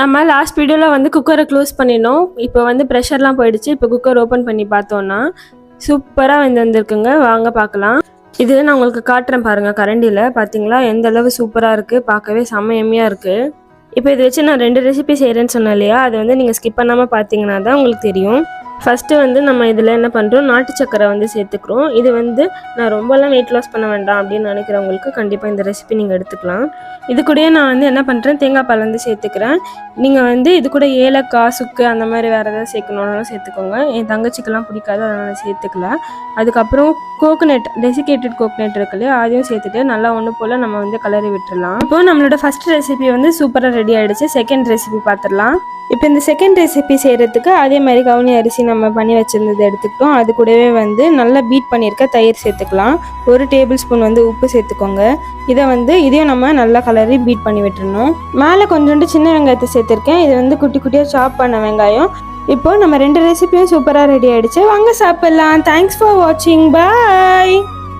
நம்ம லாஸ்ட் வீடியோவில் வந்து குக்கரை க்ளோஸ் பண்ணினோம். இப்போ வந்து ப்ரெஷர்லாம் போயிடுச்சு. இப்போ குக்கர் ஓப்பன் பண்ணி பார்த்தோன்னா சூப்பராக வந்திருக்குங்க. வாங்க பார்க்கலாம். இது நான் உங்களுக்கு காட்டுறேன் பாருங்கள். கரண்டியில் பார்த்தீங்களா எந்த அளவு சூப்பராக இருக்குது, பார்க்கவே செம்ம எம்மியாக இருக்குது. இப்போ இதை வச்சு நான் 2 ரெசிபி செய்கிறேன்னு சொன்னேன் இல்லையா, அதை வந்து நீங்கள் ஸ்கிப் பண்ணாமல் பார்த்தீங்கன்னா தான் உங்களுக்கு தெரியும். ஃபஸ்ட்டு வந்து நம்ம இதில் என்ன பண்ணுறோம், நாட்டு சக்கரை வந்து சேர்த்துக்கிறோம். இது வந்து நான் ரொம்பலாம் வெயிட் லாஸ் பண்ண வேண்டாம் அப்படின்னு நினைக்கிறவங்களுக்கு கண்டிப்பாக இந்த ரெசிபி நீங்கள் எடுத்துக்கலாம். இது கூடயே நான் வந்து என்ன பண்ணுறேன், தேங்காய் பால் வந்து சேர்த்துக்கிறேன். நீங்கள் வந்து இது கூட ஏலக்காய், சுக்கு அந்த மாதிரி வேறு ஏதாவது சேர்க்கணுன்னாலும் சேர்த்துக்கோங்க. என் தங்கச்சிக்கெல்லாம் பிடிக்காது, அதனால் சேர்த்துக்கல. அதுக்கப்புறம் கோகோனட், டெசிகேட்டட் கோகோனட் இருக்கு இல்லையா, அதையும் சேர்த்துட்டு நல்லா ஒன்று போல் நம்ம வந்து கலரி விட்டுடலாம். இப்போது நம்மளோட ஃபஸ்ட் ரெசிபி வந்து சூப்பராக ரெடி ஆகிடுச்சு. செகண்ட் ரெசிபி பார்த்துடலாம். இப்போ இந்த செகண்ட் ரெசிபி செய்கிறதுக்கு அதே மாதிரி கவுனி அரிசி நம்ம பண்ணி வச்சுருந்தது எடுத்துக்கிட்டோம். அது கூடவே வந்து நல்லா பீட் பண்ணியிருக்க தயிர் சேர்த்துக்கலாம். 1 டேபிள் ஸ்பூன் வந்து உப்பு சேர்த்துக்கோங்க. இதையும் நம்ம நல்லா கலரி பீட் பண்ணி விட்டுறணும். மேலே கொஞ்சோண்டு சின்ன வெங்காயத்தை சேர்த்துருக்கேன். இது வந்து குட்டி குட்டியாக சாப் பண்ண வெங்காயம். இப்போ நம்ம 2 ரெசிபியும் சூப்பராக ரெடி ஆகிடுச்சு. வாங்க சாப்பிட்லாம். தேங்க்ஸ் ஃபார் வாட்சிங். பாய்.